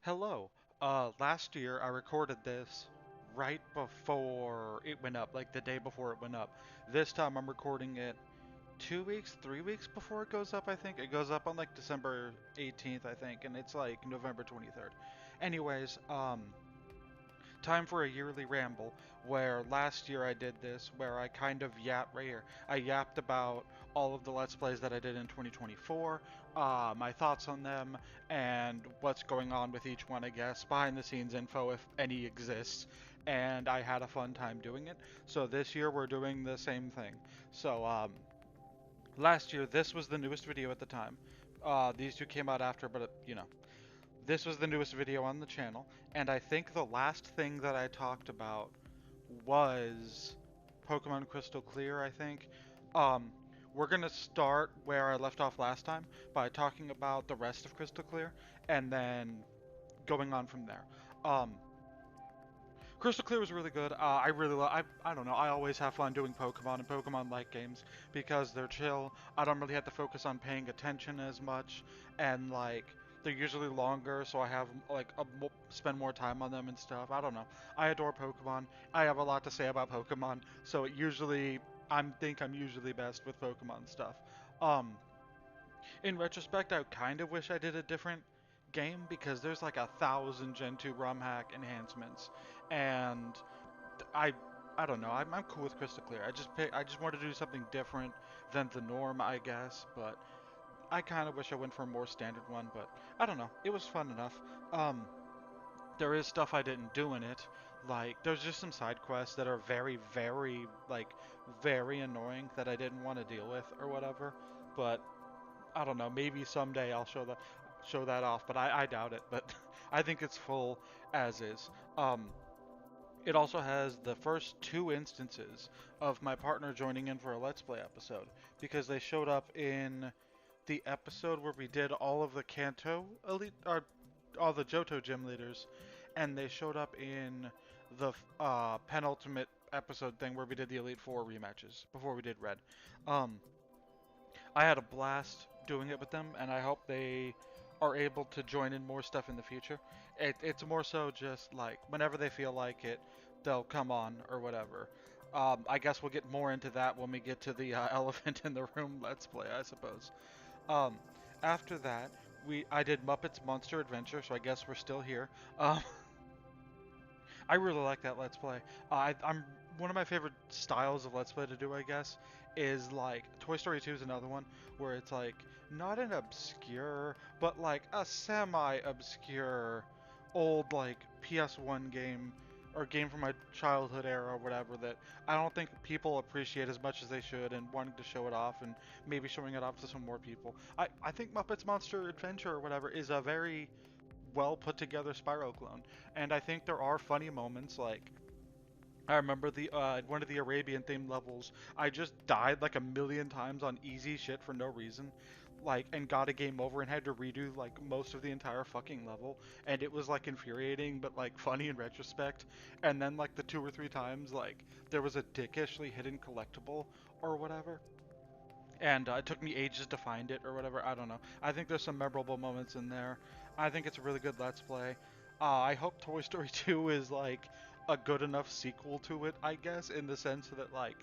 Hello. Last year I recorded this right before it went up, like the day before it went up. This time I'm recording it 2 weeks, 3 weeks before it goes up, I think. It goes up on like December 18th, I think, and it's like November 23rd. Anyways, time for a yearly ramble where last year I did this where I kind of yapped right here. I yapped about all of the Let's Plays that I did in 2024, my thoughts on them, and what's going on with each one, I guess, behind the scenes info if any exists. And I had a fun time doing it. So this year we're doing the same thing. So, last year this was the newest video at the time. These two came out after, but this was the newest video on the channel, and I think the last thing that I talked about was Pokemon Crystal Clear, I think. Um, we're gonna start where I left off last time by talking about the rest of Crystal Clear, and then going on from there. Um, Crystal Clear was really good. I really I don't know. I always have fun doing Pokemon and Pokemon-like games because they're chill. I don't really have to focus on paying attention as much, and like they're usually longer, so I have like spend more time on them and stuff. I don't know. I adore Pokemon. I have a lot to say about Pokemon, so it usually I'm usually best with Pokemon stuff. Um, in retrospect, I kind of wish I did a different game because there's like 1,000 Gen 2 ROM hack enhancements, and I I don't know. I'm cool with Crystal Clear. I just want to do something different than the norm, I guess. But I kind of wish I went for a more standard one. But I don't know. It was fun enough. Um, there is stuff I didn't do in it. Like there's just some side quests that are very annoying that I didn't want to deal with or whatever. But I don't know. Maybe someday I'll show that off. But I doubt it. But I think it's full as is. It also has the first two instances of my partner joining in for a Let's Play episode because they showed up in the episode where we did all of the Kanto elite or all the Johto gym leaders, and they showed up in the penultimate episode thing where we did the Elite Four rematches before we did Red. Um, I had a blast doing it with them, and I hope they are able to join in more stuff in the future. It's more so just like whenever they feel like it, they'll come on or whatever. I guess we'll get more into that when we get to the elephant in the room let's play, I suppose. Um, after that, I did Muppets Monster Adventure, so I guess we're still here. Um, I really like that Let's Play. I'm one of my favorite styles of Let's Play to do, I guess, is like Toy Story 2 is another one where it's like not an obscure, but like a semi-obscure old like PS1 game or game from my childhood era or whatever that I don't think people appreciate as much as they should and wanting to show it off and maybe showing it off to some more people. I think Muppets Monster Adventure or whatever is a very well put together Spyro clone. And I think there are funny moments like I remember the one of the Arabian themed levels. I just died like a million times on easy shit for no reason, like and got a game over and had to redo like most of the entire fucking level, and it was like infuriating but like funny in retrospect. And then like the two or three times like there was a dickishly hidden collectible or whatever, and it took me ages to find it or whatever. I don't know. I think there's some memorable moments in there. I think it's a really good Let's Play. I hope Toy Story 2 is like a good enough sequel to it, I guess, in the sense that like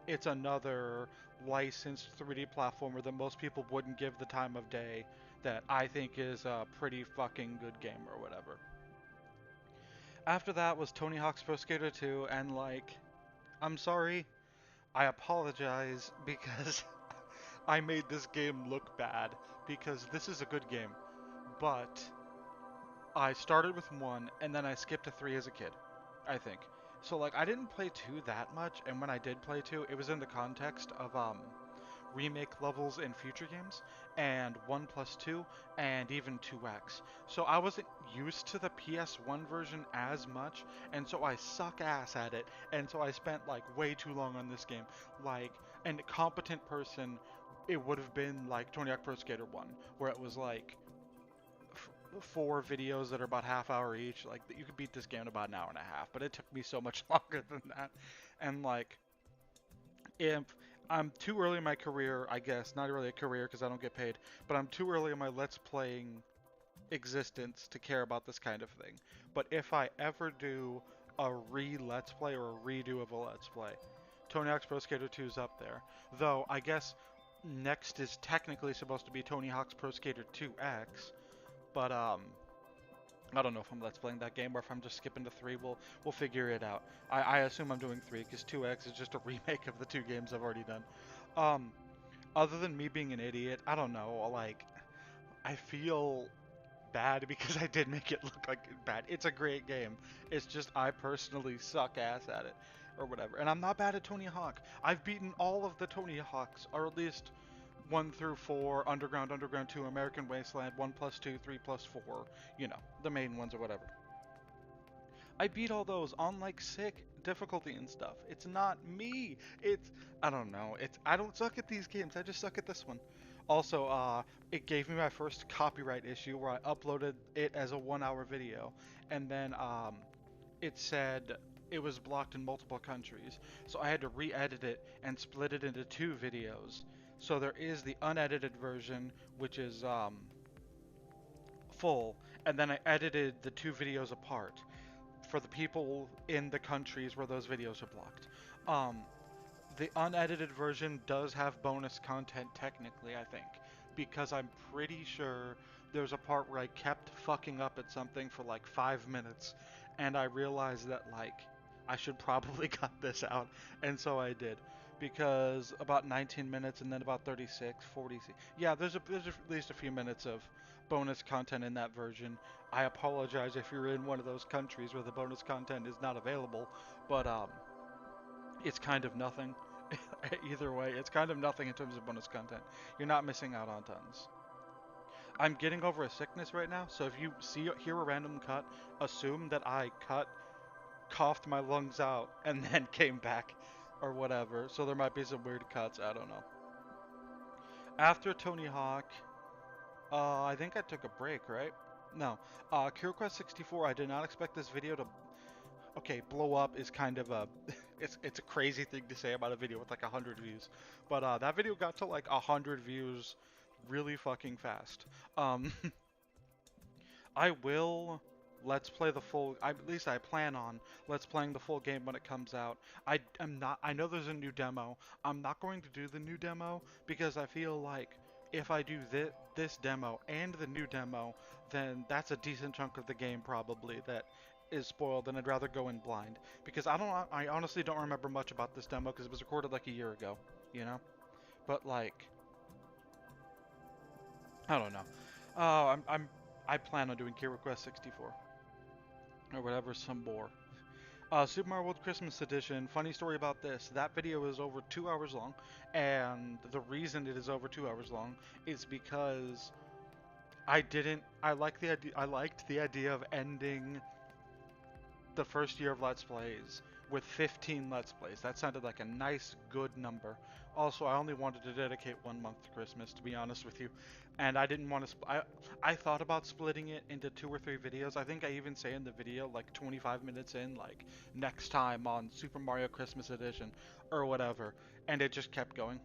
it's another licensed 3D platformer that most people wouldn't give the time of day that I think is a pretty fucking good game or whatever. After that was Tony Hawk's Pro Skater 2 and like I'm sorry, I apologize because I made this game look bad because this is a good game, but I started with one and then I skipped to three as a kid, I think. So like I didn't play two that much, and when I did play two, it was in the context of remake levels in future games and 1 plus 2 and even 2x. So I wasn't used to the PS1 version as much, and so I suck ass at it, and so I spent like way too long on this game. Like a competent person, it would have been like Tony Hawk Pro Skater 1, where it was like four videos that are about half hour each. Like you could beat this game in about an hour and a half, but it took me so much longer than that. And like if I'm too early in my career, I guess, not really a career because I don't get paid, but I'm too early in my Let's Playing existence to care about this kind of thing. But if I ever do a re-Let's Play or a redo of a Let's Play, Tony Hawk's Pro Skater 2 is up there. Though, I guess next is technically supposed to be Tony Hawk's Pro Skater 2X, but, I don't know if I'm Let's Playing that game or if I'm just skipping to 3. We'll figure it out. I assume I'm doing 3 because 2X is just a remake of the 2 games I've already done. Other than me being an idiot, I don't know, like, I feel bad because I did make it look like bad. It's a great game. It's just I personally suck ass at it or whatever. And I'm not bad at Tony Hawk. I've beaten all of the Tony Hawks, or at least 1 through 4, Underground, Underground 2, American Wasteland, 1 plus 2, 3 plus 4, you know, the main ones or whatever. I beat all those on like sick difficulty and stuff. It's not me. I don't know. I don't suck at these games. I just suck at this one. Also, it gave me my first copyright issue where I uploaded it as a 1-hour video, and then it said it was blocked in multiple countries. So I had to re-edit it and split it into 2 videos. So there is the unedited version, which is full, and then I edited the 2 videos apart for the people in the countries where those videos are blocked. The unedited version does have bonus content technically, I think, because I'm pretty sure there's a part where I kept fucking up at something for like 5 minutes, and I realized that like I should probably cut this out, and so I did. Because about 19 minutes and then about 36, 40. Yeah, there's at least a few minutes of bonus content in that version. I apologize if you're in one of those countries where the bonus content is not available, but it's kind of nothing. Either way, it's kind of nothing in terms of bonus content. You're not missing out on tons. I'm getting over a sickness right now, so if you hear a random cut, assume that I coughed my lungs out and then came back or whatever. So there might be some weird cuts, I don't know. After Tony Hawk, I think I took a break, right? No. Hero Quest 64, I did not expect this video to... Okay, blow up is kind of a... it's a crazy thing to say about a video with like 100 views. But that video got to like 100 views really fucking fast. I will let's play the full... at least I plan on let's playing the full game when it comes out. I know there's a new demo. I'm not going to do the new demo because I feel like if I do this demo and the new demo, then that's a decent chunk of the game probably that is spoiled, and I'd rather go in blind. Because I honestly don't remember much about this demo because it was recorded like a year ago, you know? But like... I don't know. I plan on doing Hero Quest 64. Or whatever, some more. Super Mario World Christmas Edition, funny story about this, that video is over 2 hours long, and the reason it is over 2 hours long is because I liked the idea of ending the first year of Let's Plays with 15 Let's Plays. That sounded like a nice, good number. Also, I only wanted to dedicate 1 month to Christmas, to be honest with you. And I didn't want to... I thought about splitting it into 2 or 3 videos. I think I even say in the video, like 25 minutes in, like, next time on Super Mario Christmas Edition, or whatever. And it just kept going.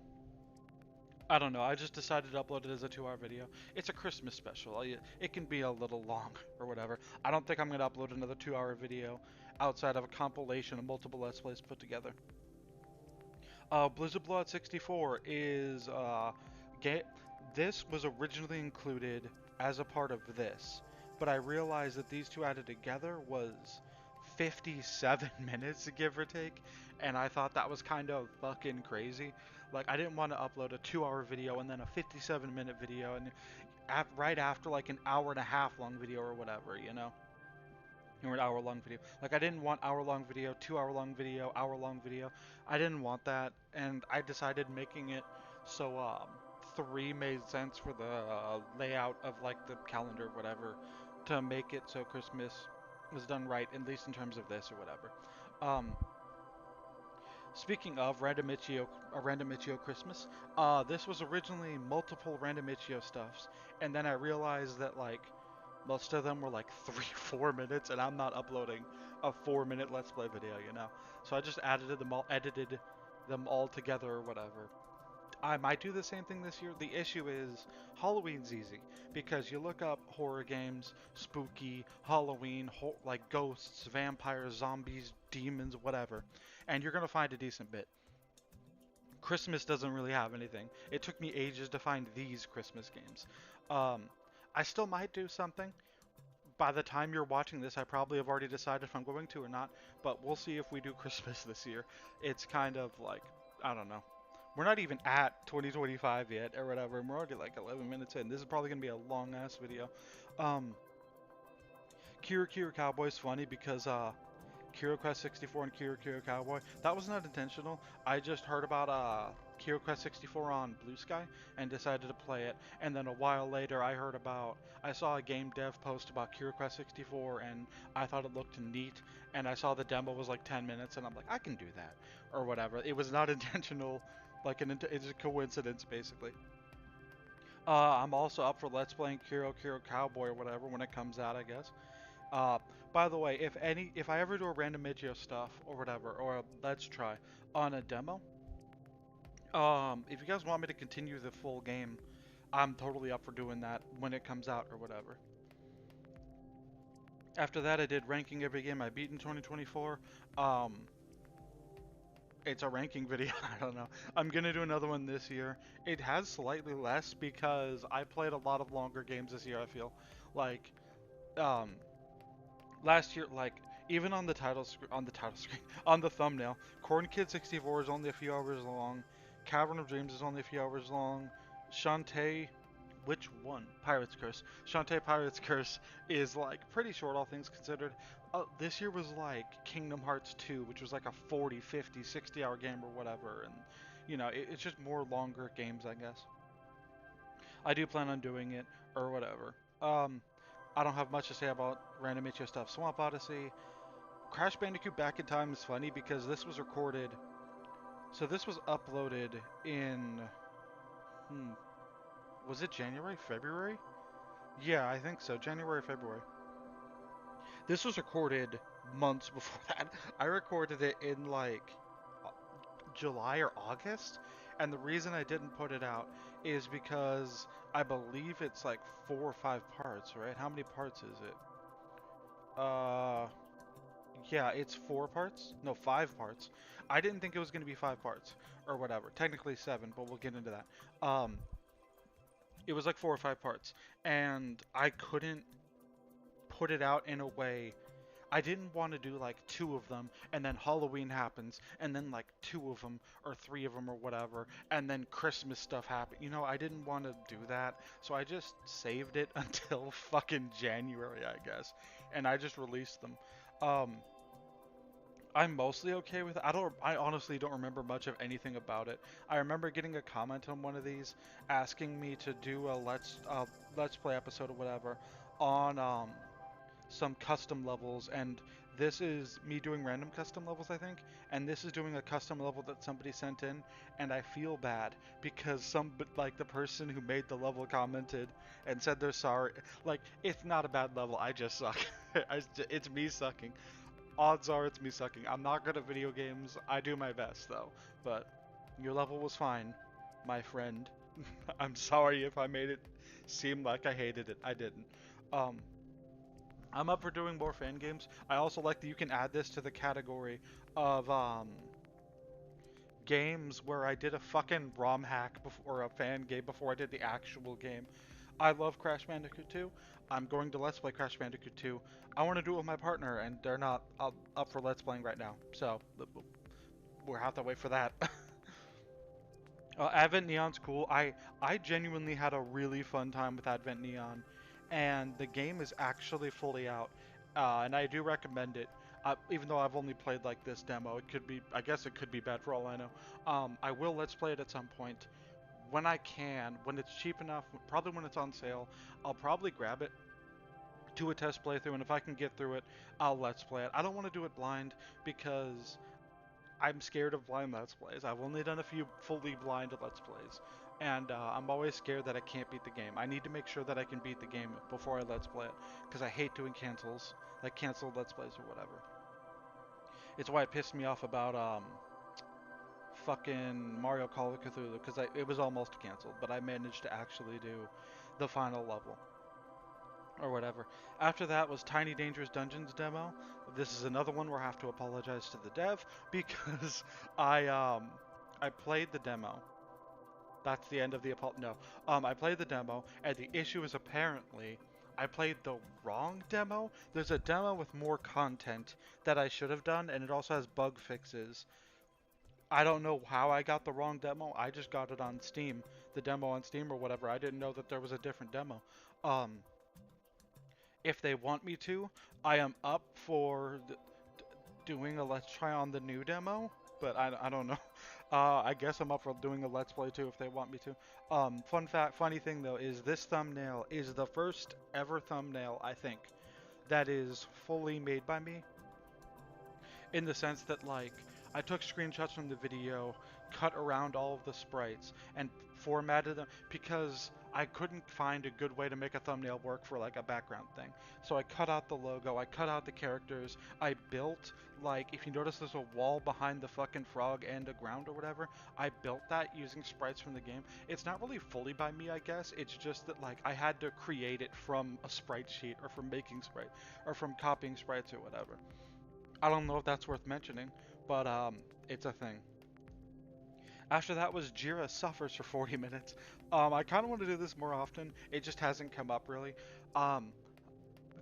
I don't know, I just decided to upload it as a 2-hour video. It's a Christmas special. It can be a little long, or whatever. I don't think I'm going to upload another 2-hour video outside of a compilation of multiple Let's Plays put together. Blizzard Blood 64 is, this was originally included as a part of this, but I realized that these 2 added together was 57 minutes, give or take, and I thought that was kind of fucking crazy. Like, I didn't want to upload a 2-hour video and then a 57-minute video, and right after, like, an hour-and-a-half long video or whatever, you know? Or an hour-long video. Like, I didn't want hour-long video, 2-hour-long video, hour-long video. I didn't want that, and I decided making it so, 3 made sense for the layout of, like, the calendar, whatever, to make it so Christmas was done right, at least in terms of this or whatever. Speaking of Random Itch.io Christmas, this was originally multiple Random Itch.io stuffs, and then I realized that, like, most of them were like 3-4 minutes, and I'm not uploading a 4-minute Let's Play video, you know? So I just edited them all together or whatever. I might do the same thing this year. The issue is Halloween's easy because you look up horror games, spooky, Halloween, like ghosts, vampires, zombies, demons, whatever, and you're gonna find a decent bit. Christmas doesn't really have anything. It took me ages to find these Christmas games. Um, I still might do something. By the time you're watching this, I probably have already decided if I'm going to or not, but we'll see if we do Christmas this year. It's kind of like, I don't know. We're not even at 2025 yet or whatever, and we're already like 11 minutes in. This is probably going to be a long ass video. Um, Kira Kira Cowboy's funny because Hero Quest 64 and Kiro Kiro Cowboy. That was not intentional. I just heard about Hero Quest 64 on Blue Sky and decided to play it. And then a while later, I saw a game dev post about Hero Quest 64 and I thought it looked neat. And I saw the demo was like 10 minutes and I'm like, I can do that or whatever. It was not intentional. It's a coincidence basically. I'm also up for Let's Playing Kiro Kiro Cowboy or whatever when it comes out, I guess. Uh, by the way, if I ever do a random video stuff or whatever, or a let's try on a demo, if you guys want me to continue the full game, I'm totally up for doing that when it comes out or whatever. After that, I did ranking every game I beat in 2024. Um, it's a ranking video. I don't know. I'm gonna do another one this year. It has slightly less because I played a lot of longer games this year. I feel like um, last year, like even on the title screen, on the thumbnail, Corn Kid 64 is only a few hours long. Cavern of Dreams is only a few hours long. Shantae, which one? Pirate's Curse. Shantae Pirate's Curse is like pretty short, all things considered. This year was like Kingdom Hearts 2, which was like a 40, 50, 60-hour game or whatever, and it's just more longer games, I guess. I do plan on doing it or whatever. I don't have much to say about random itch stuff. Swamp Odyssey, Crash Bandicoot Back in Time is funny because this was recorded. So this was uploaded in. Hmm, was it January, February? Yeah, I think so. January, February. This was recorded months before that. I recorded it in like July or August, and the reason I didn't put it out is because I believe it's like 4 or 5 parts, right? How many parts is it? Uh, Yeah, it's 4 parts. No, 5 parts. I didn't think it was going to be 5 parts or whatever. Technically seven, but we'll get into that. It was like 4 or 5 parts, and I couldn't put it out in a way. I didn't want to do like two of them, and then Halloween happens, and then like two of them or three of them or whatever, and then Christmas stuff happened. I didn't want to do that, so I just saved it until fucking January, I guess, and I just released them. Um, I'm mostly okay with it. I honestly don't remember much of anything about it. I remember getting a comment on one of these asking me to do a let's play episode or whatever on some custom levels, and this is me doing random custom levels, I think, and this is doing a custom level that somebody sent in, and I feel bad because like the person who made the level commented and said they're sorry. Like, it's not a bad level, I just suck. It's me sucking. Odds are it's me sucking. I'm not good at video games. I do my best though. But your level was fine, my friend. I'm sorry if I made it seem like I hated it. I didn't. Um, I'm up for doing more fan games. I also like that you can add this to the category of games where I did a fucking ROM hack before, or a fan game before I did the actual game. I love Crash Bandicoot 2. I'm going to Let's Play Crash Bandicoot 2. I want to do it with my partner, and they're not up for Let's Playing right now, so we'll have to wait for that. Advent Neon's cool. I genuinely had a really fun time with Advent Neon, and the game is actually fully out, and I do recommend it. Even though I've only played like this demo, I guess it could be bad for all I know. I will Let's Play it at some point when I can, when it's cheap enough, probably when it's on sale. I'll probably grab it, do a test playthrough, and if I can get through it, I'll Let's Play it. I don't want to do it blind because I'm scared of blind Let's Plays. I've only done a few fully blind Let's Plays, and I'm always scared that I can't beat the game. I need to make sure that I can beat the game before I Let's Play it, because I hate doing cancels, like canceled Let's Plays or whatever. It's why it pissed me off about fucking Mario Call of Cthulhu because it was almost canceled, but I managed to actually do the final level or whatever. After that was Tiny Dangerous Dungeons demo. This is another one where I have to apologize to the dev because I played the demo. That's the end of the no. I played the demo, and the issue is apparently I played the wrong demo. There's a demo with more content that I should have done, and it also has bug fixes. I don't know how I got the wrong demo. I just got it on Steam, the demo on Steam or whatever. I didn't know that there was a different demo. Um, if they want me to, I am up for doing a let's try on the new demo, but I don't know. I guess I'm up for doing a let's play too if they want me to. Funny thing though is this thumbnail is the first ever thumbnail I think that is fully made by me, in the sense that like I took screenshots from the video, cut around all of the sprites, and formatted them because I couldn't find a good way to make a thumbnail work for like a background thing. So I cut out the logo, I cut out the characters, I built like, if you notice there's a wall behind the fucking frog and a ground or whatever, I built that using sprites from the game. It's not really fully by me, I guess, it's just that like I had to create it from a sprite sheet or from making sprite or from copying sprites or whatever. I don't know if that's worth mentioning, but it's a thing. After that was Jira Suffers for 40 minutes. I kind of want to do this more often. It just hasn't come up really. Um,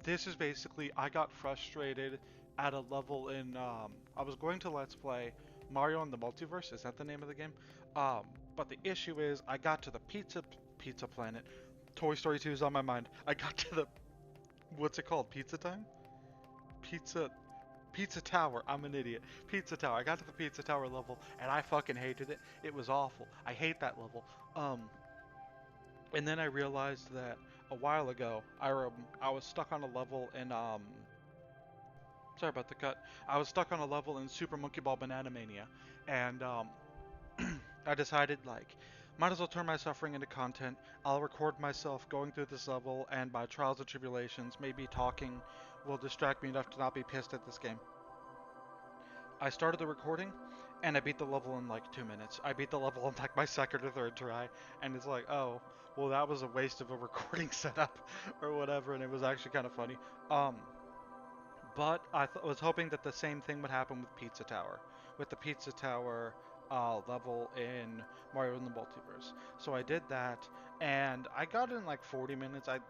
this is basically I got frustrated at a level in I was going to Let's Play Mario and the Multiverse. Is that the name of the game? Um, but the issue is I got to the Pizza Planet. Toy Story 2 is on my mind. I got to the what's it called? Pizza Time? Pizza Pizza Tower. I'm an idiot. Pizza Tower. I got to the Pizza Tower level and I fucking hated it. It was awful. I hate that level. And then I realized that a while ago I was stuck on a level in sorry about the cut. I was stuck on a level in Super Monkey Ball Banana Mania, and I decided like might as well turn my suffering into content. I'll record myself going through this level and my trials and tribulations. Maybe talking will distract me enough to not be pissed at this game. I started the recording and I beat the level in like 2 minutes. I beat the level in like my second or third try, and it's like, oh, well, that was a waste of a recording setup or whatever, and it was actually kind of funny. Um, but I was hoping that the same thing would happen with Pizza Tower, with the Pizza Tower level in Mario in the Multiverse. So I did that, and I got it in like 40 minutes. At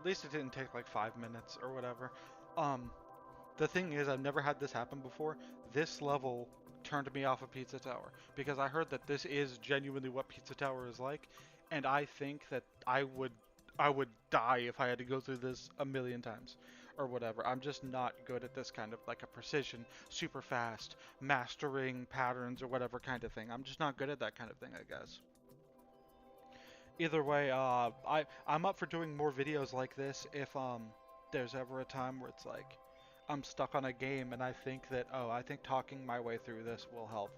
least it didn't take like 5 minutes or whatever. Um, the thing is, I've never had this happen before. This level turned me off of Pizza Tower because I heard that this is genuinely what Pizza Tower is like, and I think that I would die if I had to go through this a million times or whatever. I'm just not good at this kind of like a precision, super fast, mastering patterns or whatever kind of thing. I'm just not good at that kind of thing, I guess. Either way, I'm up for doing more videos like this if there's ever a time where it's like I'm stuck on a game and I think that, oh, I think talking my way through this will help.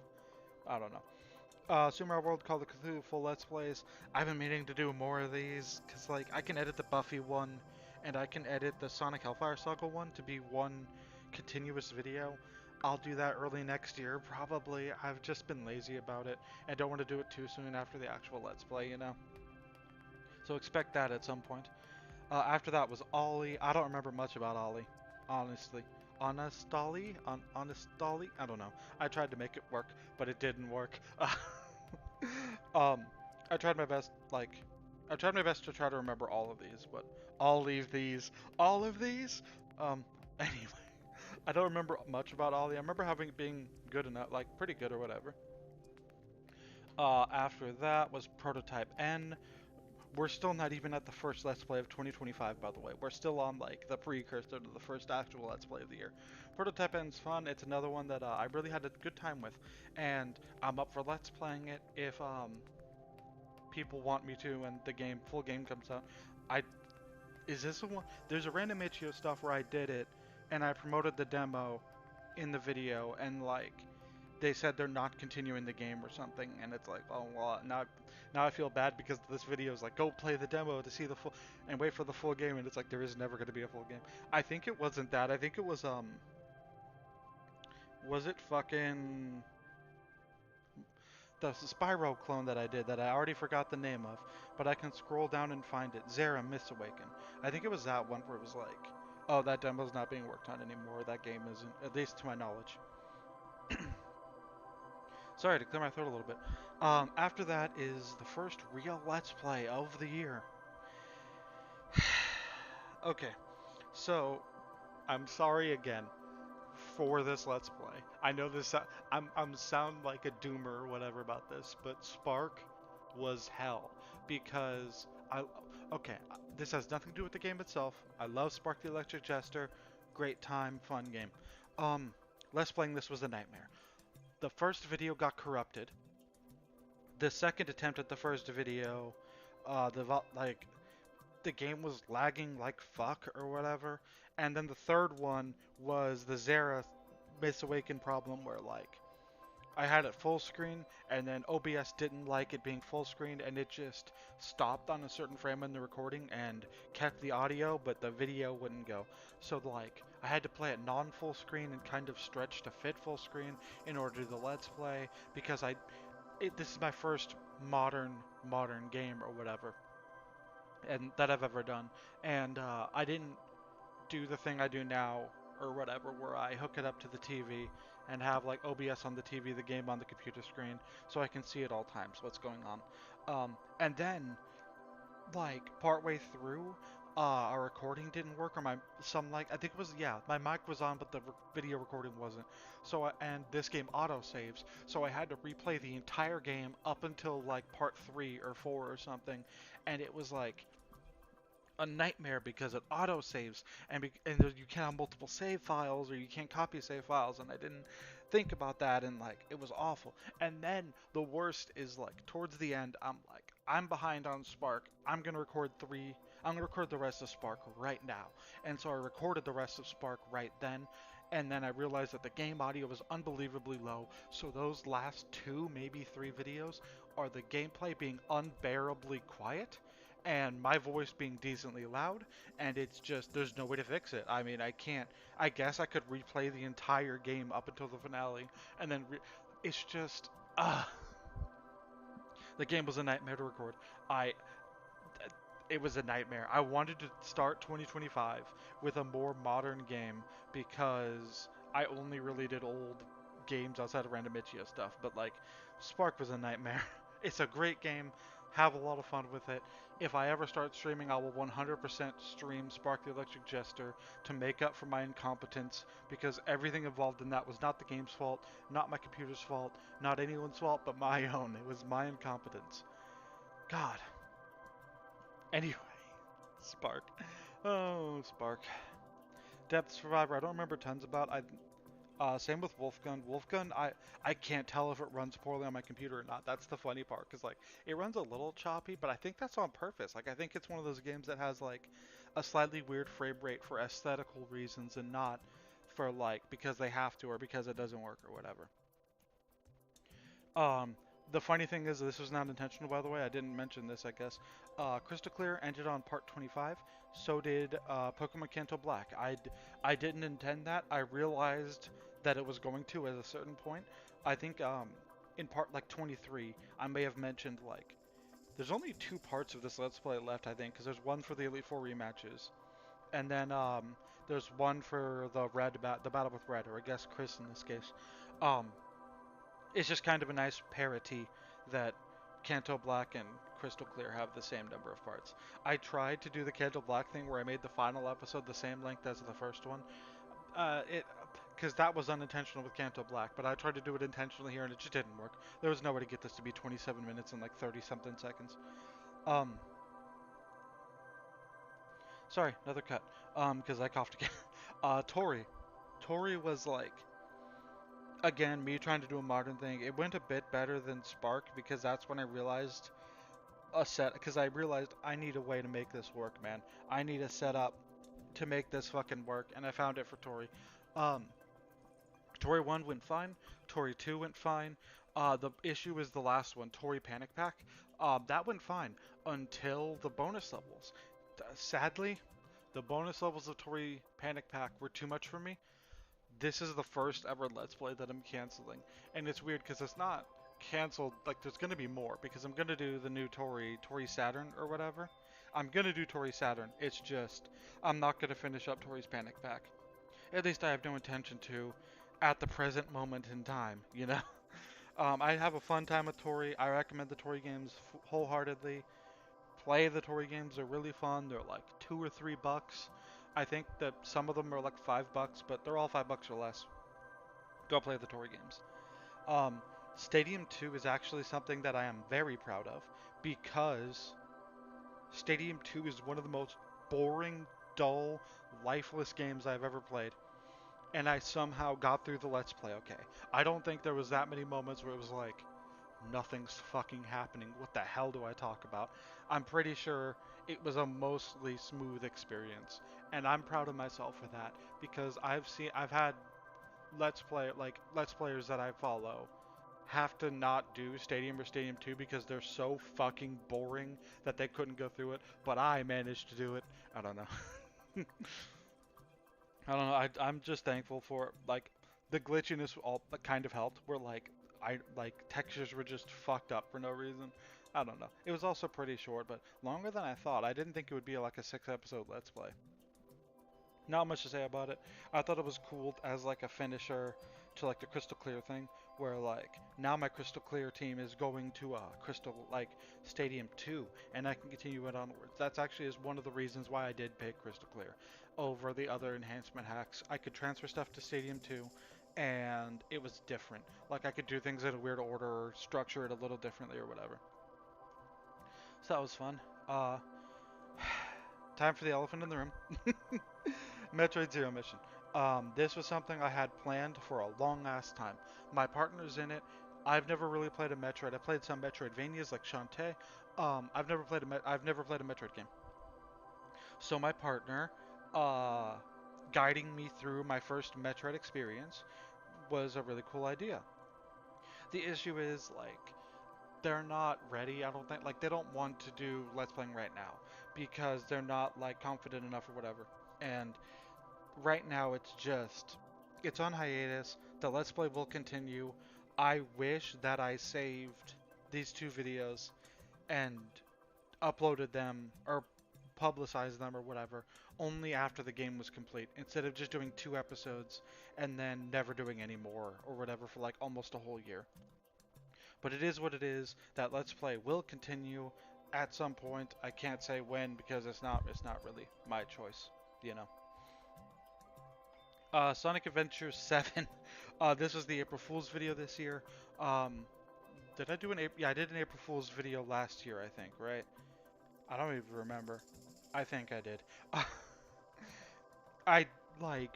I don't know. Super Mario World Call of Cthulhu full Let's Plays. I've been meaning to do more of these because like I can edit the Buffy one and I can edit the Sonic Hellfire Saga one to be one continuous video. I'll do that early next year probably. I've just been lazy about it and don't want to do it too soon after the actual Let's Play, you know. So expect that at some point. After that was Ollie. I don't remember much about Ollie, honestly. Honest Ollie? I don't know. I tried to make it work, but it didn't work. um, I tried my best, like, I tried my best to try to remember all of these, but all of these? Anyway, I don't remember much about Ollie. I remember having it being good enough, like, pretty good or whatever. After that was Prototype N. We're still not even at the first Let's Play of 2025, by the way. We're still on, like, the precursor to the first actual Let's Play of the year. Prototype N's fun. It's another one that I really had a good time with. And I'm up for Let's Playing it if people want me to and the full game comes out. I Is this the one? There's a random itch.io stuff where I did it, and I promoted the demo in the video, and, like, they said they're not continuing the game or something, and it's like, oh well, now I feel bad because this video is like, go play the demo to see the full and wait for the full game, and it's like there is never going to be a full game. I think it wasn't that. I think it was it fucking the Spyro clone that I did that I already forgot the name of, but I can scroll down and find it. Zera Miss Awaken. I think it was that one where it was like, oh, that demo's not being worked on anymore. That game isn't, at least to my knowledge. Sorry to clear my throat a little bit. After that is the first real Let's Play of the year. Okay, so I'm sorry again for this Let's Play. I know this. I'm sound like a doomer or whatever about this, but Spark was hell because I. Okay, this has nothing to do with the game itself. I love Spark the Electric Jester. Great time, fun game. Let's playing this was a nightmare. The first video got corrupted. The second attempt at the first video, the game was lagging like fuck or whatever. And then the third one was the Zera Miss Awaken problem where like I had it full screen and then OBS didn't like it being full screen and it just stopped on a certain frame in the recording and kept the audio but the video wouldn't go. So like I had to play it non-full screen and kind of stretch to fit full screen in order to do the Let's Play because this is my first modern game or whatever and that I've ever done, and I didn't do the thing I do now or whatever, where I hook it up to the TV and have like OBS on the TV, the game on the computer screen, so I can see at all times what's going on. And then, like partway through, our recording didn't work, or I think it was my mic was on, but the video recording wasn't. So and this game auto saves, so I had to replay the entire game up until like part 3 or 4 or something, and it was like a nightmare because it auto saves and you can't have multiple save files or you can't copy save files, and I didn't think about that, and like it was awful. And then the worst is like towards the end I'm behind on Spark. I'm gonna record the rest of Spark right now, and so I recorded the rest of Spark right then, and then I realized that the game audio was unbelievably low, so those last 2 maybe 3 videos are the gameplay being unbearably quiet and my voice being decently loud, and it's just, there's no way to fix it. I mean, I guess I could replay the entire game up until the finale, and then, it's just, the game was a nightmare to record. It was a nightmare. I wanted to start 2025 with a more modern game, because I only really did old games outside of Random Itch.io stuff, but like, Spark was a nightmare. It's a great game, have a lot of fun with it. If I ever start streaming, I will 100% stream Spark the Electric Jester to make up for my incompetence, because everything involved in that was not the game's fault, not my computer's fault, not anyone's fault, but my own. It was my incompetence. God. Anyway, Spark. Oh, Spark. Depth Survivor, I don't remember tons about. Same with Wolfgun. Wolfgun, I can't tell if it runs poorly on my computer or not. That's the funny part, because like it runs a little choppy, but I think that's on purpose. Like I think it's one of those games that has like a slightly weird frame rate for aesthetical reasons and not for like because they have to or because it doesn't work or whatever. The funny thing is, this was not intentional, by the way. I didn't mention this, I guess. Crystal Clear ended on part 25. So did Pokemon Kanto Black. I didn't intend that. I realized that it was going to at a certain point. I think in part like 23, I may have mentioned like there's only 2 parts of this Let's Play left, I think, because there's one for the Elite Four rematches, and then there's one for the the battle with Red, or I guess Chris in this case. Um, it's just kind of a nice parity that Kanto Black and Crystal Clear have the same number of parts. I tried to do the Kanto Black thing where I made the final episode the same length as the first one. Because that was unintentional with Kanto Black, but I tried to do it intentionally here and it just didn't work. There was no way to get this to be 27 minutes and like 30 something seconds. Sorry, another cut. Because I coughed again. Tori was like, again, me trying to do a modern thing. It went a bit better than Spark because that's when I realized because I realized I need a way to make this work, man. I need a setup to make this fucking work, and I found it for Tori. Tori 1 went fine. Tori 2 went fine. The issue is the last one, Tori Panic Pack. That went fine until the bonus levels. Sadly, the bonus levels of Tori Panic Pack were too much for me. This is the first ever Let's Play that I'm canceling. And it's weird because it's not canceled. Like, there's gonna be more because I'm gonna do the new Tori Saturn or whatever. I'm gonna do Tori Saturn. It's just I'm not gonna finish up Tori's Panic Pack. At least I have no intention to, at the present moment in time. You know. I have a fun time with Tori. I recommend the Tori games wholeheartedly. Play the Tori games. They're really fun. They're like $2 or $3. I think that some of them are like $5, but they're all $5 or less. Go play the Tori games. Um, Stadium 2 is actually something that I am very proud of because Stadium 2 is one of the most boring, dull, lifeless games I've ever played. And I somehow got through the Let's Play okay. I don't think there was that many moments where it was like, nothing's fucking happening. What the hell do I talk about? I'm pretty sure it was a mostly smooth experience. And I'm proud of myself for that because I've had Let's Players that I follow have to not do Stadium or Stadium 2 because they're so fucking boring that they couldn't go through it, but I managed to do it. I don't know. I don't know. I'm just thankful for like the glitchiness all kind of helped. Where I like textures were just fucked up for no reason. I don't know. It was also pretty short, but longer than I thought. I didn't think it would be like a 6 episode Let's Play. Not much to say about it. I thought it was cool as like a finisher to like the Crystal Clear thing, where like now my Crystal Clear team is going to Crystal like Stadium 2, and I can continue it onwards. That's actually is one of the reasons why I did pick Crystal Clear over the other enhancement hacks. I could transfer stuff to Stadium 2, and it was different. Like I could do things in a weird order or structure it a little differently or whatever. So that was fun. Time for the elephant in the room. Metroid Zero Mission. This was something I had planned for a long ass time. My partner's in it. I've never really played a Metroid. I played some Metroidvanias like Shantae. I've never played a Metroid game. So my partner, uh, guiding me through my first Metroid experience was a really cool idea. The issue is like they're not ready. I don't think like they don't want to do Let's Playing right now because they're not like confident enough or whatever. And right now it's on hiatus. The Let's Play will continue. I wish that I saved these two videos and uploaded them or publicized them or whatever only after the game was complete instead of just doing 2 episodes and then never doing any more or whatever for like almost a whole year. But it is what it is. That Let's Play will continue at some point. I can't say when because it's not really my choice, you know. Sonic Adventure 7. This was the April Fool's video this year. Did I do an April? Yeah, I did an April Fool's video last year, I think, right? I don't even remember. I think I did. I like.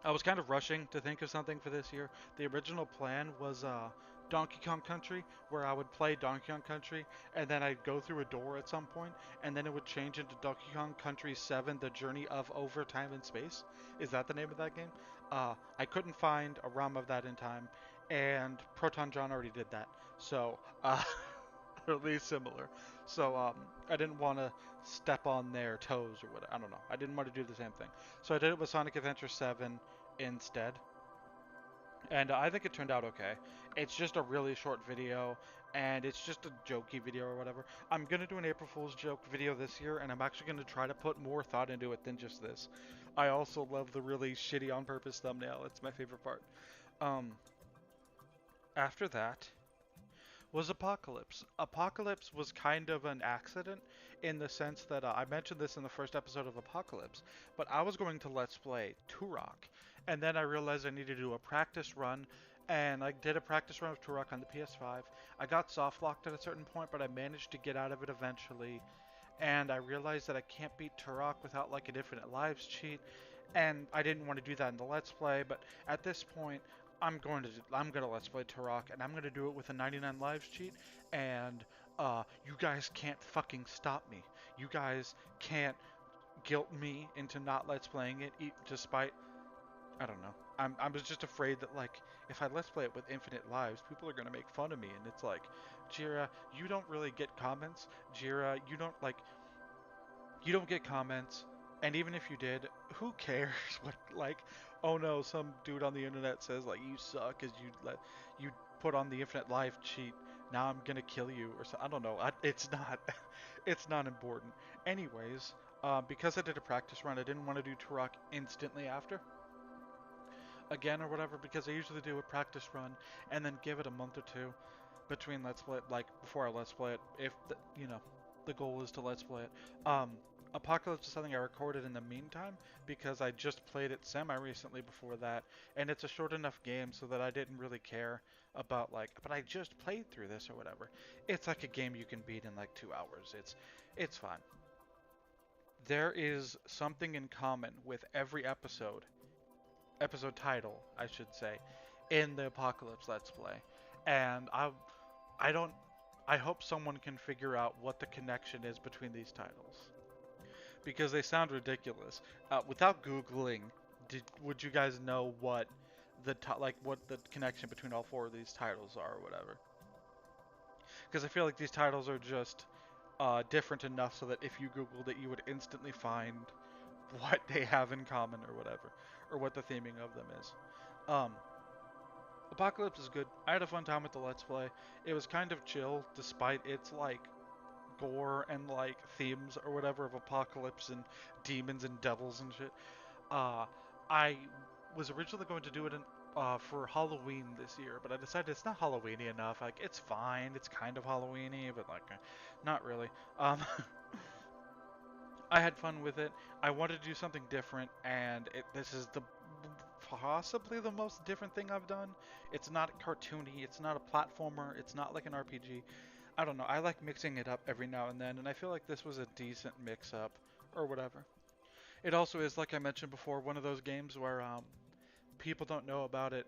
I was kind of rushing to think of something for this year. The original plan was Donkey Kong Country, where I would play Donkey Kong Country, and then I'd go through a door at some point, and then it would change into Donkey Kong Country 7: The Journey of Over Time and Space. Is that the name of that game? I couldn't find a ROM of that in time, and Proton John already did that, so or at least similar. So I didn't want to step on their toes or whatever. I don't know. I didn't want to do the same thing, so I did it with Sonic Adventure 7 instead. And I think it turned out okay. It's just a really short video, and it's just a jokey video or whatever. I'm gonna do an April Fool's joke video this year, and I'm actually gonna try to put more thought into it than just this. I also love the really shitty on purpose thumbnail. It's my favorite part. Um, After that was Apocalypse. Apocalypse was kind of an accident in the sense that I mentioned this in the first episode of Apocalypse, but I was going to Let's Play Turok, and then I realized I needed to do a practice run, and I did a practice run of Turok on the PS5. I got soft locked at a certain point, but I managed to get out of it eventually, and I realized that I can't beat Turok without like an infinite lives cheat, and I didn't want to do that in the Let's Play, but at this point, I'm gonna Let's Play Turok, and I'm gonna do it with a 99 lives cheat, and you guys can't fucking stop me. You guys can't guilt me into not Let's Playing it, despite I don't know. I was just afraid that like if I Let's Play it with infinite lives, people are gonna make fun of me, and it's like, Jira, you don't really get comments. Jira, you don't get comments, and even if you did, who cares? What like, oh no, some dude on the internet says like you suck because you put on the infinite life cheat. Now I'm gonna kill you, or so. I don't know. It's not. It's not important. Anyways, because I did a practice run, I didn't want to do Turok instantly after, again or whatever, because I usually do a practice run and then give it a month or two between Let's Play, like before I Let's Play it, if the goal is to Let's Play it. Apocalypse is something I recorded in the meantime because I just played it semi-recently before that, and it's a short enough game so that I didn't really care about like, but I just played through this or whatever. It's like a game you can beat in like 2 hours. It's fine. There is something in common with every episode title, I should say, in the Apocalypse Let's Play. And I don't, I hope someone can figure out what the connection is between these titles. Because they sound ridiculous. Without Googling, would you guys know what what the connection between all four of these titles are or whatever? Because I feel like these titles are just different enough so that if you Googled it, you would instantly find what they have in common or whatever, or what the theming of them is. Um, Apocalypse is good. I had a fun time with the Let's Play. It was kind of chill, despite its like gore and like themes or whatever of apocalypse and demons and devils and shit. I was originally going to do it for Halloween this year, but I decided it's not Halloweeny enough. Like it's fine, it's kind of Halloweeny, but like not really. I had fun with it. I wanted to do something different, and this is possibly the most different thing I've done. It's not cartoony, it's not a platformer, it's not like an RPG. I don't know, I like mixing it up every now and then, and I feel like this was a decent mix-up, or whatever. It also is, like I mentioned before, one of those games where people don't know about it.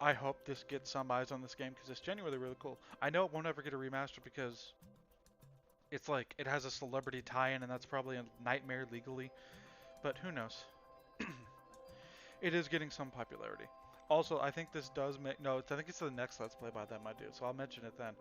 I hope this gets some eyes on this game, because it's genuinely really cool. I know it won't ever get a remaster because it's like, it has a celebrity tie-in, and that's probably a nightmare legally, but who knows. It is getting some popularity. Also, I think this does make, no, I think it's the next Let's Play by them I do, so I'll mention it then.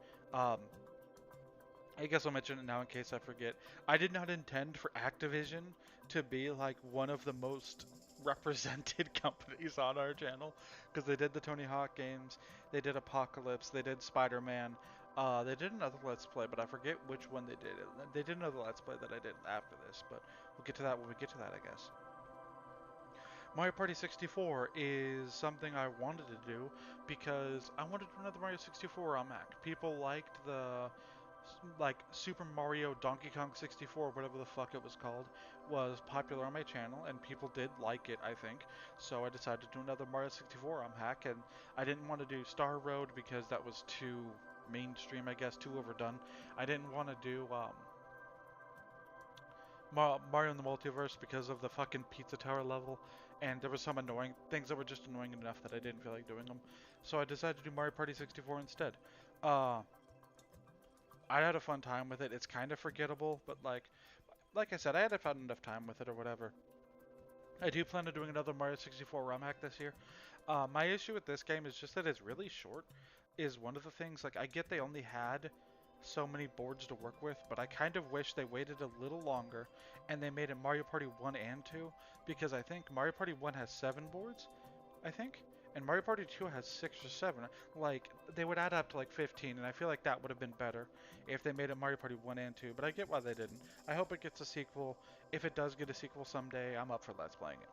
I guess I'll mention it now in case I forget. I did not intend for Activision to be like one of the most represented companies on our channel, because they did the Tony Hawk games, they did Apocalypse, they did Spider-Man, they did another Let's Play, but I forget which one they did. They did another Let's Play that I did after this, but we'll get to that when we get to that, I guess. Mario Party 64 is something I wanted to do because I wanted to do another Mario 64 on Mac. People liked the like Super Mario Donkey Kong 64, whatever the fuck it was called, was popular on my channel, and people did like it, I think. So I decided to do another Mario 64 on Hack, and I didn't want to do Star Road because that was too mainstream, I guess, too overdone. I didn't want to do Mario in the Multiverse because of the fucking Pizza Tower level, and there were some annoying things that were just annoying enough that I didn't feel like doing them. So I decided to do Mario Party 64 instead. I had a fun time with it. It's kind of forgettable, but like I said, I had a fun enough time with it or whatever. I do plan on doing another Mario 64 ROM hack this year. My issue with this game is just that it's really short, is one of the things. Like, I get they only had so many boards to work with, but I kind of wish they waited a little longer and they made it Mario Party 1 and 2, because I think Mario Party 1 has 7 boards, I think, and Mario Party 2 has 6 or 7. Like, they would add up to like 15, and I feel like that would have been better if they made it Mario Party 1 and 2, but I get why they didn't. I hope it gets a sequel. If it does get a sequel someday, I'm up for Let's Playing it.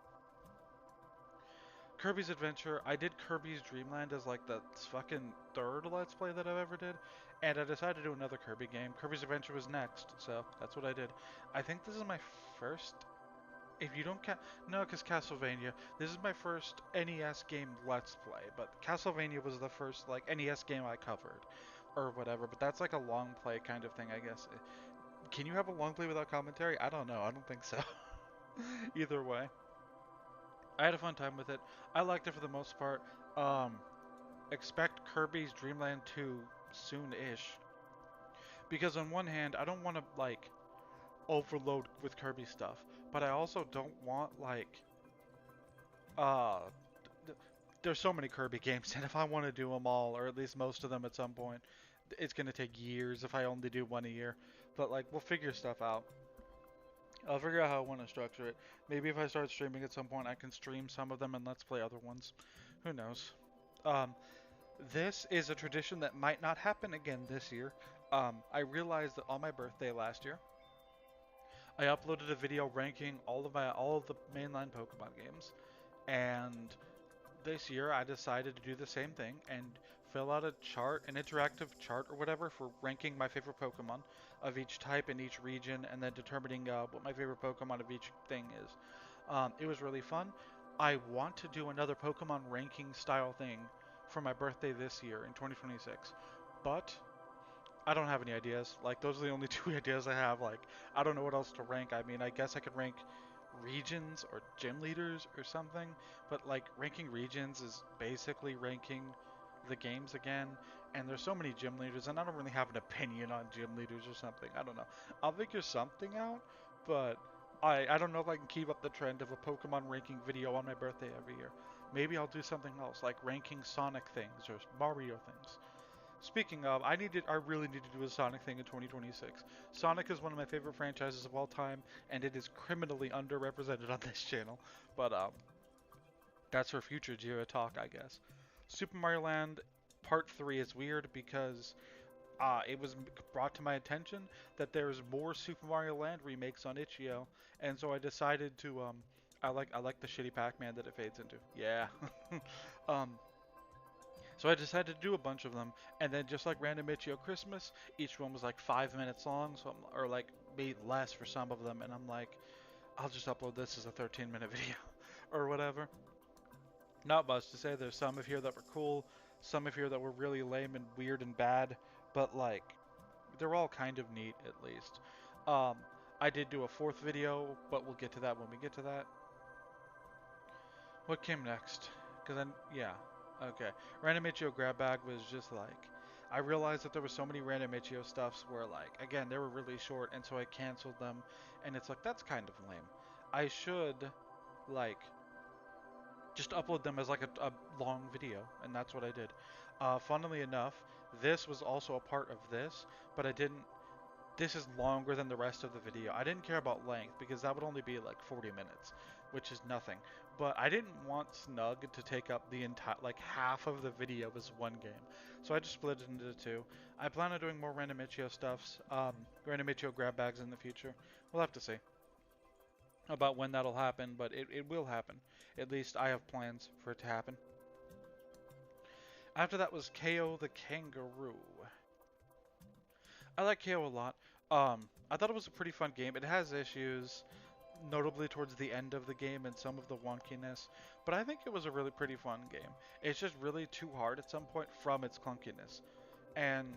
Kirby's Adventure, I did Kirby's Dream Land as like the fucking third Let's Play that I've ever did, and I decided to do another Kirby game. Kirby's Adventure was next, so that's what I did. I think this is my first, if you don't count, no, because Castlevania, this is my first NES game Let's Play, but Castlevania was the first like NES game I covered, or whatever, but that's like a long play kind of thing, I guess. Can you have a long play without commentary? I don't know, I don't think so. Either way. I had a fun time with it. I liked it for the most part. Expect Kirby's Dream Land 2 soon-ish. Because on one hand, I don't want to, like, overload with Kirby stuff. But I also don't want, like, there's so many Kirby games, and if I want to do them all, or at least most of them at some point, it's going to take years if I only do one a year. But, like, we'll figure stuff out. I'll figure out how I want to structure it. Maybe if I start streaming at some point, I can stream some of them and let's play other ones. Who knows? This is a tradition that might not happen again this year. I realized that on my birthday last year, I uploaded a video ranking all of the mainline Pokemon games, and this year I decided to do the same thing and fill out a chart, an interactive chart or whatever for ranking my favorite Pokemon of each type in each region, and then determining what my favorite Pokemon of each thing is. It was really fun. I want to do another Pokemon ranking style thing for my birthday this year in 2026, but I don't have any ideas. Like, those are the only two ideas I have. Like, I don't know what else to rank. I mean, I guess I could rank regions or gym leaders or something, but like ranking regions is basically ranking the games again. And there's so many gym leaders, and I don't really have an opinion on gym leaders or something. I don't know. I'll figure something out, but I don't know if I can keep up the trend of a Pokemon ranking video on my birthday every year. Maybe I'll do something else, like ranking Sonic things or Mario things. Speaking of, I really need to do a Sonic thing in 2026. Sonic is one of my favorite franchises of all time, and it is criminally underrepresented on this channel. But that's for future Jira talk, I guess. Super Mario Land Part 3 is weird because it was brought to my attention that there's more Super Mario Land remakes on itch.io, and so I decided to I like the shitty Pac-Man that it fades into. Yeah. um, So I decided to do a bunch of them, and then just like Random Itch.io Christmas, each one was like 5 minutes long, or like maybe less for some of them, and I'm like, I'll just upload this as a 13-minute video, or whatever. Not much to say. There's some of here that were cool, some of here that were really lame and weird and bad, but like, they're all kind of neat at least. Um, I did do a fourth video, but we'll get to that when we get to that. What came next? Because then, yeah. Okay. Random Itch.io grab bag was just like, I realized that there were so many Random Itch.io stuffs where like, again, they were really short, and so I canceled them, and it's like, that's kind of lame. I should, like, just upload them as like a long video, and that's what I did. Funnily enough, this was also a part of this, but I didn't, this is longer than the rest of the video. I didn't care about length because that would only be like 40 minutes, which is nothing. But I didn't want Snug to take up the entire, like half of the video as one game. So I just split it into two. I plan on doing more Random Itch.io stuffs, Random Itch.io grab bags in the future. We'll have to see about when that'll happen, but it will happen. At least I have plans for it to happen. After that was KO the Kangaroo. I like KO a lot. I thought it was a pretty fun game. It has issues, notably towards the end of the game and some of the wonkiness, but I think it was a really pretty fun game. It's just really too hard at some point from its clunkiness, and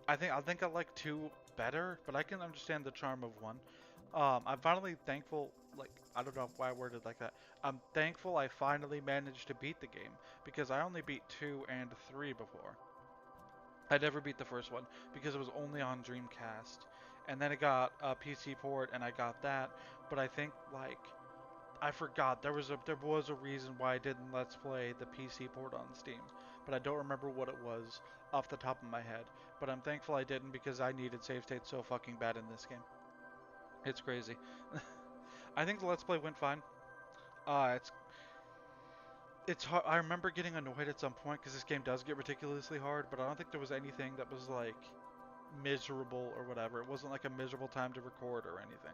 I think I like two better, but I can understand the charm of one. I'm finally thankful. Like, I don't know why I worded like that. I'm thankful I finally managed to beat the game because I only beat 2 and 3 before. I never beat the first one because it was only on Dreamcast. And then it got a PC port and I got that, but I think like I forgot there was a reason why I didn't Let's Play the PC port on Steam, but I don't remember what it was off the top of my head. But I'm thankful I didn't because I needed save state so fucking bad in this game. It's crazy. I think the Let's Play went fine. It's hard. I remember getting annoyed at some point because this game does get ridiculously hard, but I don't think there was anything that was like miserable or whatever. It wasn't like a miserable time to record or anything.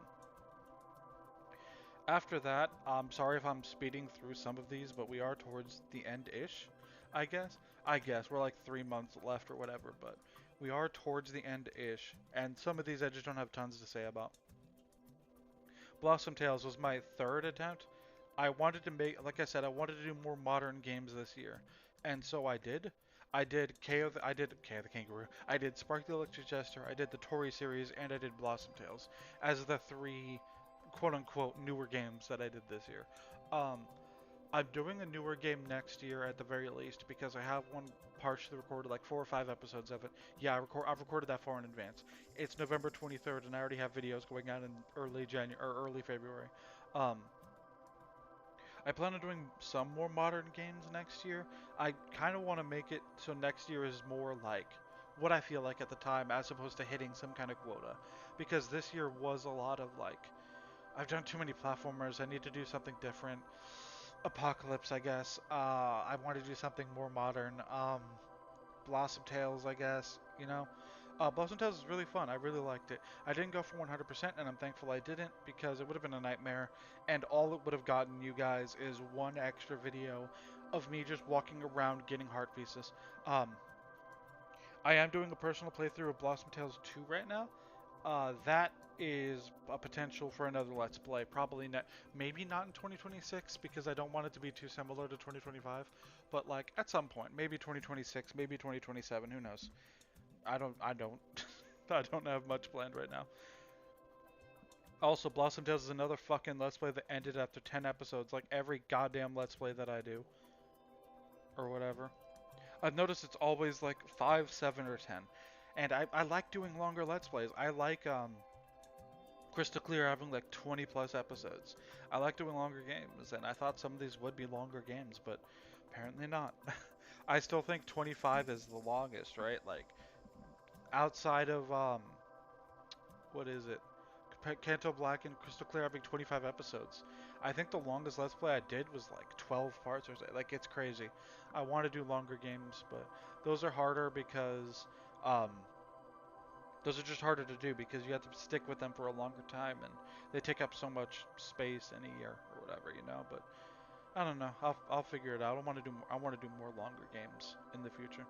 After that, I'm sorry if I'm speeding through some of these, but we are towards the end-ish, I guess. I guess we're like 3 months left or whatever, but we are towards the end-ish, and some of these I just don't have tons to say about. Blossom Tales was my third attempt. I wanted to make, like I said, I wanted to do more modern games this year, and so I did. I did KO the Kangaroo. I did Spark the Electric Jester. I did the Tori series, and I did Blossom Tales as the three quote-unquote newer games that I did this year. Um, I'm doing a newer game next year at the very least because I have one partially recorded, like 4 or 5 episodes of it. Yeah, I've recorded that far in advance. It's November 23rd, and I already have videos going out in early January or early February. Um, I plan on doing some more modern games next year. I kind of want to make it so next year is more like what I feel like at the time as opposed to hitting some kind of quota. Because this year was a lot of like, I've done too many platformers, I need to do something different. Apocalypse, I guess. I want to do something more modern. Blossom Tales, I guess. You know, Blossom Tales is really fun. I really liked it. I didn't go for 100%, and I'm thankful I didn't because it would have been a nightmare. And all it would have gotten you guys is one extra video of me just walking around getting heart pieces. Um, I am doing a personal playthrough of Blossom Tales 2 right now. That is a potential for another Let's Play. Probably not, maybe not in 2026 because I don't want it to be too similar to 2025. But like at some point, maybe 2026, maybe 2027. Who knows? I don't, I don't have much planned right now. Also, Blossom Tales is another fucking Let's Play that ended after 10 episodes, like every goddamn Let's Play that I do, or whatever. I've noticed it's always like 5, 7, or 10. And I like doing longer Let's Plays. I like, Crystal Clear having like 20 plus episodes. I like doing longer games, and I thought some of these would be longer games, but apparently not. I still think 25 is the longest, right? Like, outside of, what is it? Canto Black and Crystal Clear having 25 episodes. I think the longest Let's Play I did was like 12 parts or so. Like, it's crazy. I want to do longer games, but those are harder because, um, those are just harder to do because you have to stick with them for a longer time and they take up so much space in a year or whatever, you know. But I don't know. I'll figure it out. I want to do more longer games in the future.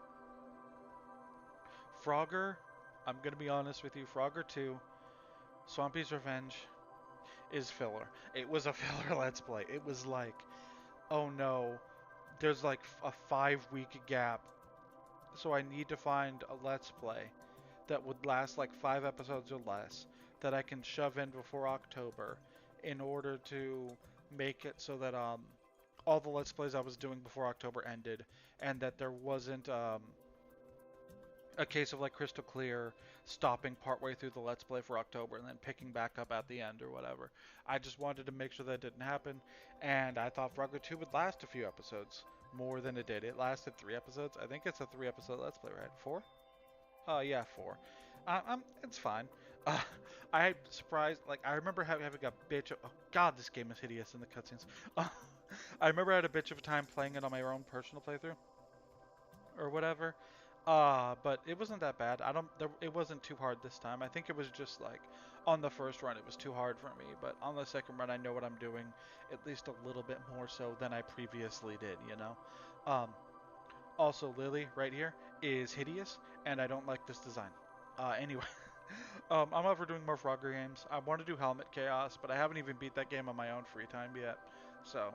Frogger, I'm gonna be honest with you. Frogger 2, Swampy's Revenge is filler. It was a filler Let's Play. It was like, oh no, there's like a 5 week gap, so I need to find a Let's Play that would last like 5 episodes or less that I can shove in before October in order to make it so that all the Let's Plays I was doing before October ended and that there wasn't a case of like Crystal Clear stopping partway through the Let's Play for October and then picking back up at the end or whatever. I just wanted to make sure that didn't happen, and I thought Frogger 2 would last a few episodes more than it did. It lasted 3 episodes. I think it's a 3 episode Let's Play, right? 4? Yeah, 4. It's fine. Uh, I'm surprised. Like, I remember having a bitch. Oh God, this game is hideous in the cutscenes. Uh, I remember I had a bitch of a time playing it on my own personal playthrough or whatever. But it wasn't that bad. It wasn't too hard this time. I think it was just like on the first run it was too hard for me, but on the second run I know what I'm doing at least a little bit more so than I previously did, you know. Um, Also, Lily, right here, is hideous, and I don't like this design. Anyway, I'm up for doing more Frogger games. I want to do Helmet Chaos, but I haven't even beat that game on my own free time yet. So,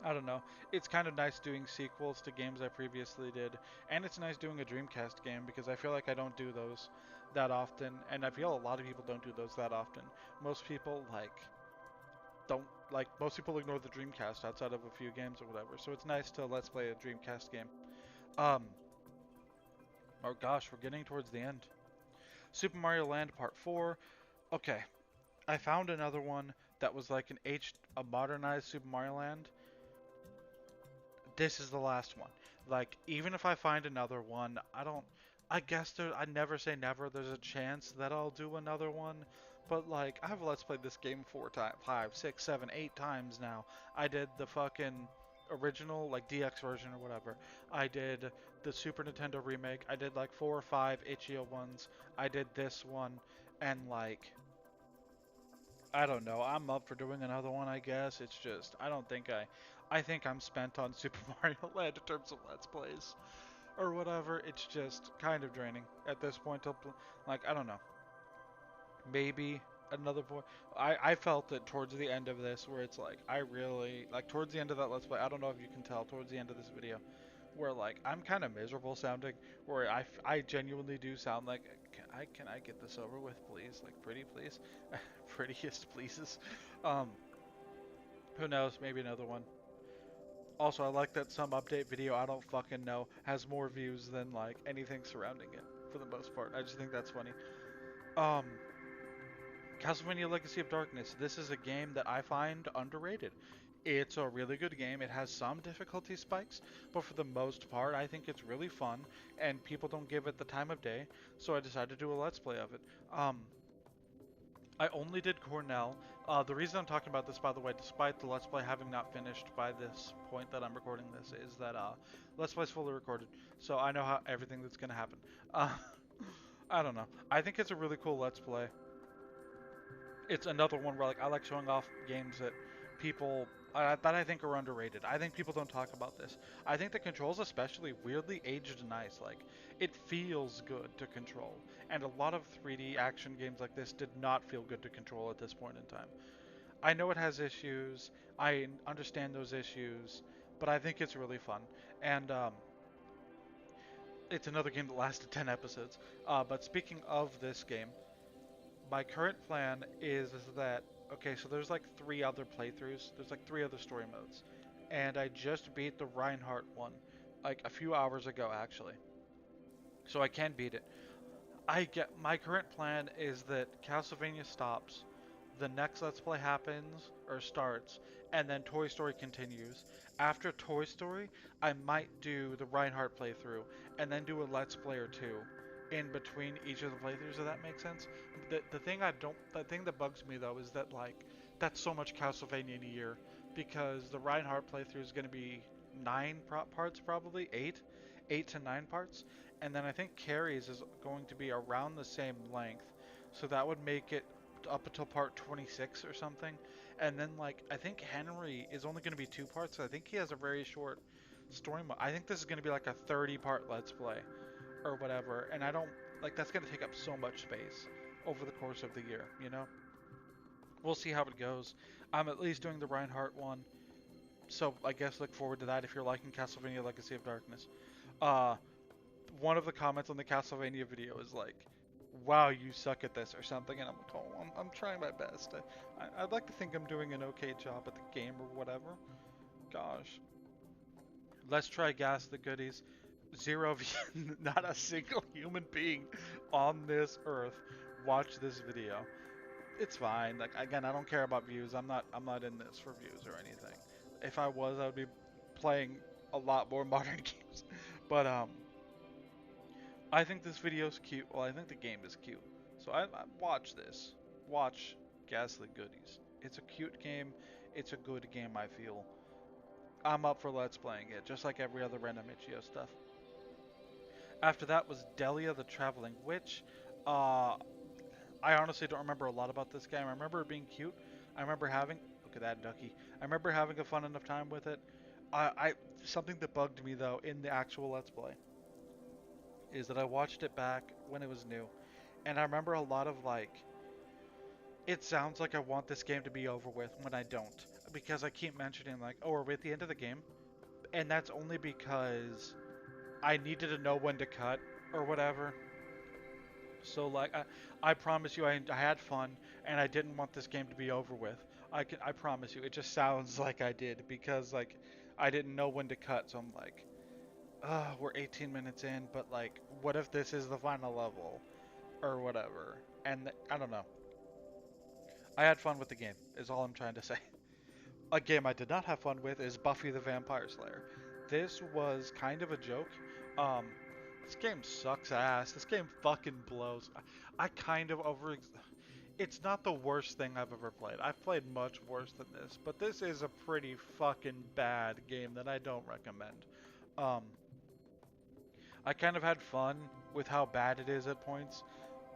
I don't know. It's kind of nice doing sequels to games I previously did, and it's nice doing a Dreamcast game because I feel like I don't do those that often, and I feel a lot of people don't do those that often. Most people, don't most people ignore the Dreamcast outside of a few games or whatever. So it's nice to let's play a Dreamcast game. Um oh gosh, we're getting towards the end. Super Mario Land Part 4. Okay, I found another one that was like a modernized Super Mario Land. This is the last one. Like, even if I find another one, I guess I never say never. There's a chance that I'll do another one. But like, I've let's played this game 4 times, 5, 6, 7, 8 times now. I did the fucking original, like DX version or whatever. I did the Super Nintendo remake. I did like 4 or 5 itch.io ones. I did this one, and like, I don't know. I'm up for doing another one, I guess. It's just, I think I'm spent on Super Mario Land in terms of Let's Plays or whatever. It's just kind of draining at this point. Like, I don't know. Maybe another point. I felt it towards the end of this where it's like, I really, like, towards the end of that Let's Play, I don't know if you can tell towards the end of this video, where like, I'm kind of miserable sounding, where I genuinely do sound like, can I get this over with, please? Like, pretty please? Prettiest pleases. Um, who knows? Maybe another one. Also, I like that some update video I don't fucking know has more views than like anything surrounding it for the most part. I just think that's funny. Um, Castlevania Legacy of Darkness. This is a game that I find underrated. It's a really good game. It has some difficulty spikes, but for the most part, I think it's really fun, and people don't give it the time of day, so I decided to do a Let's Play of it. I only did Cornell. The reason I'm talking about this, by the way, despite the Let's Play having not finished by this point that I'm recording this, is that Let's Play's fully recorded, so I know how everything that's gonna happen. Uh, I don't know. I think it's a really cool Let's Play. It's another one where like I like showing off games that people that I think are underrated. I think people don't talk about this. I think the controls, especially, weirdly aged nice. Like it feels good to control, and a lot of 3D action games like this did not feel good to control at this point in time. I know it has issues. I understand those issues, but I think it's really fun. And it's another game that lasted 10 episodes. But speaking of this game, my current plan is that okay, so there's like three other playthroughs. There's like three other story modes, and I just beat the Reinhardt one like a few hours ago actually, so I can beat it. I get my current plan is that Castlevania stops, the next Let's Play happens or starts, and then Toy Story continues. After Toy Story, I might do the Reinhardt playthrough and then do a Let's Play or two in between each of the playthroughs. If that makes sense. The thing that bugs me though is that like that's so much Castlevania in a year because the Reinhardt playthrough is going to be parts probably eight to nine parts, and then I think Carrie's is going to be around the same length, so that would make it up until part 26 or something. And then like I think Henry is only going to be two parts. So I think he has a very short story mode. I think this is going to be like a 30-part Let's Play or whatever, and I don't like that's going to take up so much space over the course of the year, you know? We'll see how it goes. I'm at least doing the Reinhardt one, so I guess look forward to that if you're liking Castlevania Legacy of Darkness. Uh, one of the comments on the Castlevania video is like, "Wow, you suck at this" or something, and I'm like, "Oh, I'm trying my best. I'd like to think I'm doing an okay job at the game or whatever." Gosh, let's try Gas the Goodies. Zero view, not a single human being on this earth watched this video. It's fine. Like again, I don't care about views. I'm not in this for views or anything. If I was, I would be playing a lot more modern games. But I think this video's cute. Well, I think the game is cute. So I watch this. Watch Ghastly Goodies. It's a cute game. It's a good game, I feel. I'm up for Let's Playing it, just like every other random Itch.io stuff. After that was Delia the Traveling Witch. Uh, I honestly don't remember a lot about this game. I remember it being cute. I remember having... Look at that ducky. I remember having a fun enough time with it. Something that bugged me, though, in the actual Let's Play is that I watched it back when it was new, and I remember a lot of like, it sounds like I want this game to be over with when I don't, because I keep mentioning like, oh, are we at the end of the game? And that's only because I needed to know when to cut or whatever. So like, I promise you, I had fun, and I didn't want this game to be over with. I promise you, it just sounds like I did because like, I didn't know when to cut, so I'm like, we're 18 minutes in, but like, what if this is the final level? Or whatever. And I don't know. I had fun with the game, is all I'm trying to say. A game I did not have fun with is Buffy the Vampire Slayer. This was kind of a joke. Um, this game sucks ass. This game fucking blows. I kind of over. It's not the worst thing I've ever played. I've played much worse than this, but this is a pretty fucking bad game that I don't recommend. Um, I kind of had fun with how bad it is at points.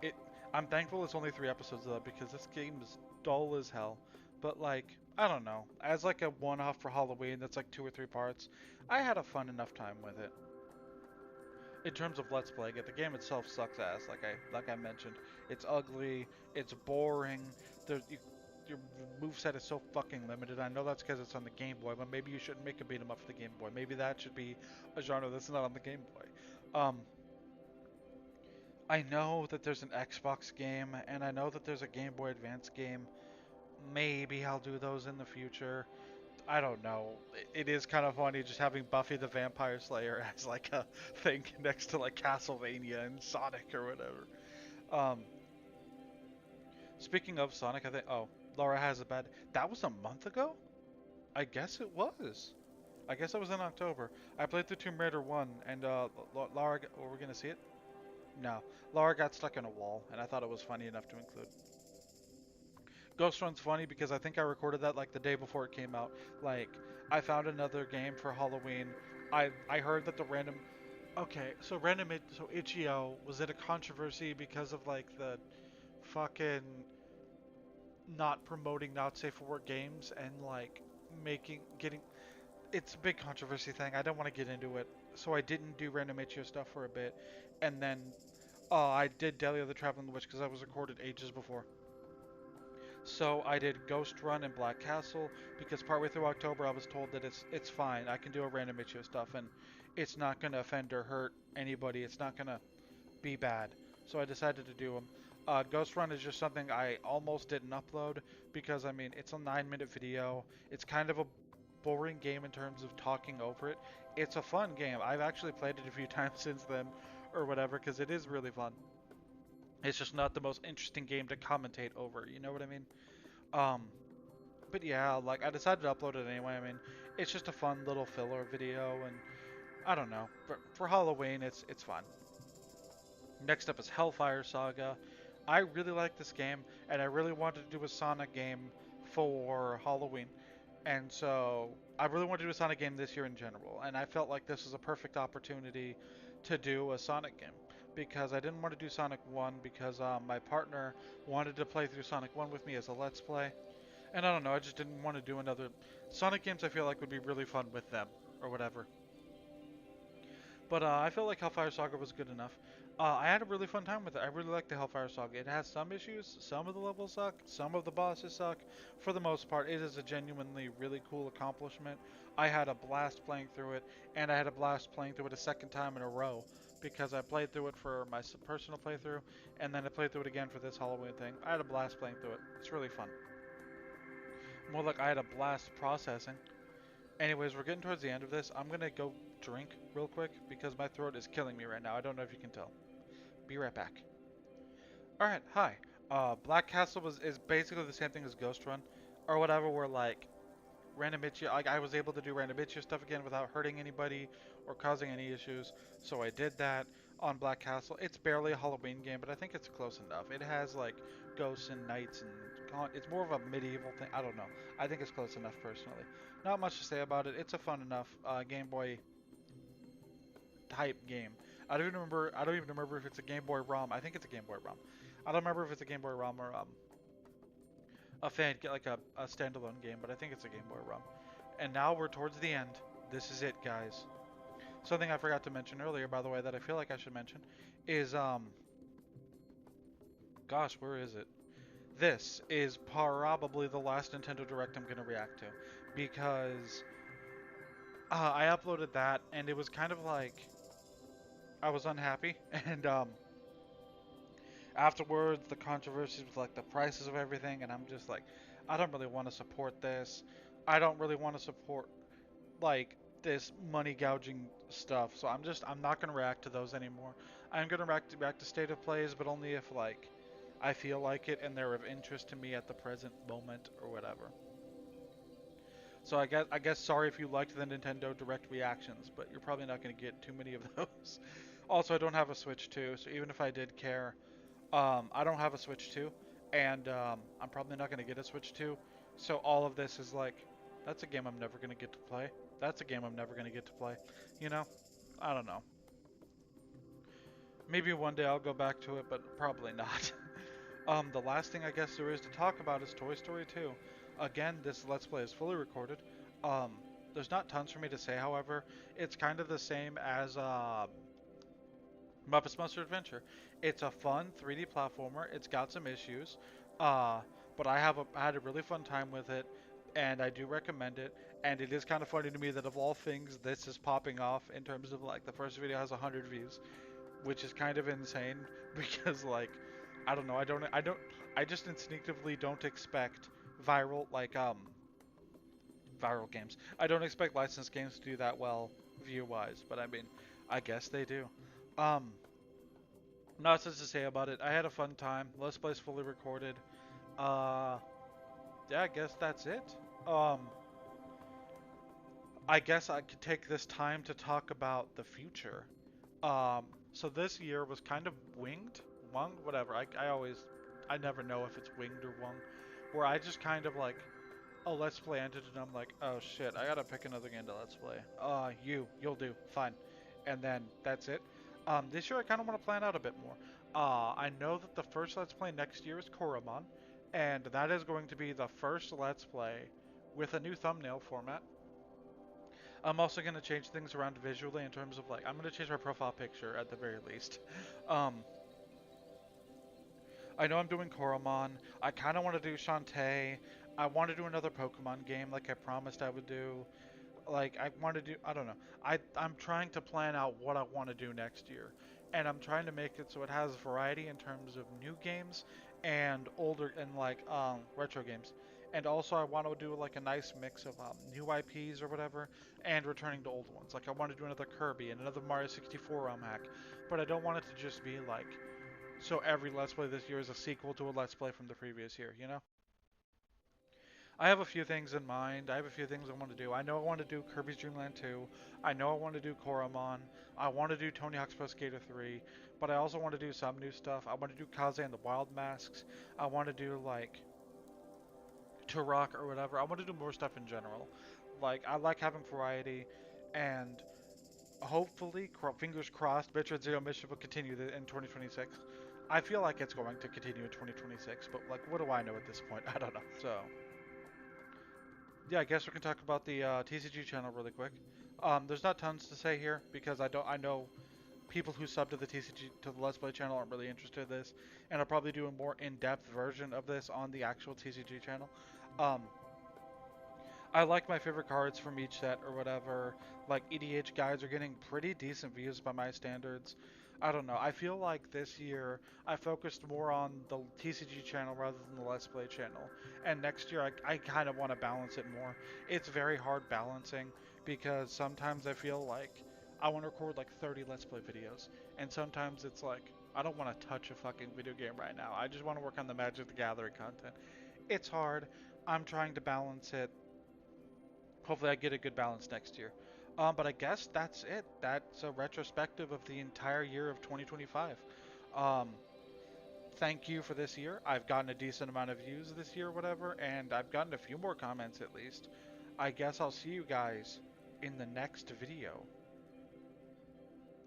It I'm thankful it's only 3 episodes though because this game is dull as hell. But like, I don't know. As like a one-off for Halloween that's like 2 or 3 parts, I had a fun enough time with it. In terms of Let's Playing it, the game itself sucks ass, like I mentioned. It's ugly, it's boring, your moveset is so fucking limited. I know that's because it's on the Game Boy, but maybe you shouldn't make a beat 'em up for the Game Boy. Maybe that should be a genre that's not on the Game Boy. I know that there's an Xbox game, and I know that there's a Game Boy Advance game. Maybe I'll do those in the future. I don't know. It is kind of funny just having Buffy the Vampire Slayer as like a thing next to like Castlevania and Sonic or whatever. Um, Speaking of Sonic, I think Laura has a bad. That was a month ago? I guess it was. I guess it was in October. I played through Tomb Raider 1, and Laura, were we gonna see it? No. Laura got stuck in a wall, and I thought it was funny enough to include. Ghost Run's funny because I think I recorded that like the day before it came out. Like I found another game for Halloween. I heard that the random okay, so Itch.io was in a controversy because of like the fucking not promoting not safe for work games and like making getting it's a big controversy thing. I don't want to get into it. So I didn't do random Itch.io stuff for a bit and then I did Delia the Traveling Witch because I was recorded ages before. So I did Ghost Run and Black Castle because partway through October I was told that it's fine. I can do a random Itch.io stuff and it's not gonna offend or hurt anybody. It's not gonna be bad. So I decided to do them. Ghost Run is just something I almost didn't upload because I mean it's a 9-minute video. It's kind of a boring game in terms of talking over it. It's a fun game. I've actually played it a few times since then or whatever because it is really fun. It's just not the most interesting game to commentate over. You know what I mean? Um, but yeah, like I decided to upload it anyway. I mean, it's just a fun little filler video, and I don't know. For Halloween, it's fun. Next up is Hellfire Saga. I really like this game, and I really wanted to do a Sonic game for Halloween. And so I really wanted to do a Sonic game this year in general, and I felt like this was a perfect opportunity to do a Sonic game because I didn't want to do Sonic 1 because my partner wanted to play through Sonic 1 with me as a Let's Play. And I don't know, I just didn't want to do another Sonic games. I feel like would be really fun with them or whatever. But I felt like Hellfire Saga was good enough. I had a really fun time with it. I really like the Hellfire Saga. It has some issues. Some of the levels suck. Some of the bosses suck. For the most part, it is a genuinely really cool accomplishment. I had a blast playing through it, and I had a blast playing through it a second time in a row because I played through it for my personal playthrough, and then I played through it again for this Halloween thing. I had a blast playing through it. It's really fun. More like I had a blast processing. Anyways, we're getting towards the end of this. I'm gonna go drink real quick because my throat is killing me right now. I don't know if you can tell. Be right back. Alright, hi. Black Castle is basically the same thing as Ghost Run or whatever, where like random itchy like I was able to do random itchy stuff again without hurting anybody or causing any issues. So I did that on Black Castle. It's barely a Halloween game, but I think it's close enough. It has like ghosts and knights and it's more of a medieval thing. I don't know. I think it's close enough personally. Not much to say about it. It's a fun enough Game Boy type game. I don't even remember. I don't even remember if it's a Game Boy ROM. I think it's a Game Boy ROM. I don't remember if it's a Game Boy ROM or a fan like a standalone game, but I think it's a Game Boy ROM. And now we're towards the end. This is it, guys. Something I forgot to mention earlier, by the way, that I feel like I should mention, is gosh, where is it? This is probably the last Nintendo Direct I'm gonna react to, because I uploaded that and it was kind of like I was unhappy, and afterwards the controversies with like the prices of everything, and I'm just like, I don't really want to support this. I don't really want to support like this money gouging stuff. So I'm not gonna react to those anymore. I'm gonna react to State of Plays, but only if like I feel like it and they're of interest to me at the present moment or whatever. So I guess sorry if you liked the Nintendo Direct reactions, but you're probably not gonna get too many of those. Also, I don't have a Switch 2, so even if I did care, I don't have a Switch 2, and I'm probably not gonna get a Switch 2. So all of this is like, that's a game I'm never gonna get to play. That's a game I'm never gonna get to play. You know? I don't know. Maybe one day I'll go back to it, but probably not. The last thing I guess there is to talk about is Toy Story 2. Again, this Let's Play is fully recorded. Um, there's not tons for me to say, however. It's kind of the same as Muppets Monster Adventure. It's a fun 3D platformer. It's got some issues, uh, but I had a really fun time with it, and I do recommend it. And it is kind of funny to me that of all things, this is popping off in terms of like the first video has 100 views, which is kind of insane because like I just instinctively don't expect viral like viral games. I don't expect licensed games to do that well view wise, but I mean, I guess they do. Um, Not much to say about it. I had a fun time. Let's Play's fully recorded. Uh, yeah, I guess that's it. Um, I guess I could take this time to talk about the future. So this year was kind of winged, wung, whatever. I never know if it's winged or wung. where I just kind of like, oh, let's play ended, and I'm like, oh shit, I gotta pick another game to let's play. You'll do, fine. And then that's it. This year I kind of want to plan out a bit more. I know that the first let's play next year is Koromon, and that is going to be the first let's play with a new thumbnail format. I'm also going to change things around visually in terms of like, I'm going to change my profile picture at the very least. Um, I know I'm doing Koromon. I kind of want to do Shantae. I want to do another Pokemon game like I promised I would do. Like I want to do, I don't know. I'm trying to plan out what I want to do next year, and I'm trying to make it so it has variety in terms of new games and older and like retro games. And also I want to do like a nice mix of new IPs or whatever and returning to old ones. Like I want to do another Kirby and another Mario 64 hack, but I don't want it to just be like so every Let's Play this year is a sequel to a Let's Play from the previous year, you know? I have a few things in mind. I have a few things I want to do. I know I want to do Kirby's Dream Land 2. I know I want to do Koromon. I want to do Tony Hawk's Pro Skater 3. But I also want to do some new stuff. I want to do Kaze and the Wild Masks. I want to do like Turok or whatever. I want to do more stuff in general. Like I like having variety, and hopefully, fingers crossed, Metroid Zero Mission will continue in 2026. I feel like it's going to continue in 2026, but like, what do I know at this point? I don't know. So. Yeah, I guess we can talk about the TCG channel really quick. There's not tons to say here because I know people who sub to the TCG to the Let's Play channel aren't really interested in this, and I'll probably do a more in-depth version of this on the actual TCG channel. Um, I like my favorite cards from each set or whatever. Like EDH guides are getting pretty decent views by my standards. I don't know. I feel like this year I focused more on the TCG channel rather than the Let's Play channel. And next year I kind of want to balance it more. It's very hard balancing because sometimes I feel like I want to record like 30 Let's Play videos. And sometimes it's like I don't want to touch a fucking video game right now. I just want to work on the Magic the Gathering content. It's hard. I'm trying to balance it. Hopefully I get a good balance next year. But I guess that's it. That's a retrospective of the entire year of 2025. Um, Thank you for this year. I've gotten a decent amount of views this year, whatever, and I've gotten a few more comments at least. I guess I'll see you guys in the next video.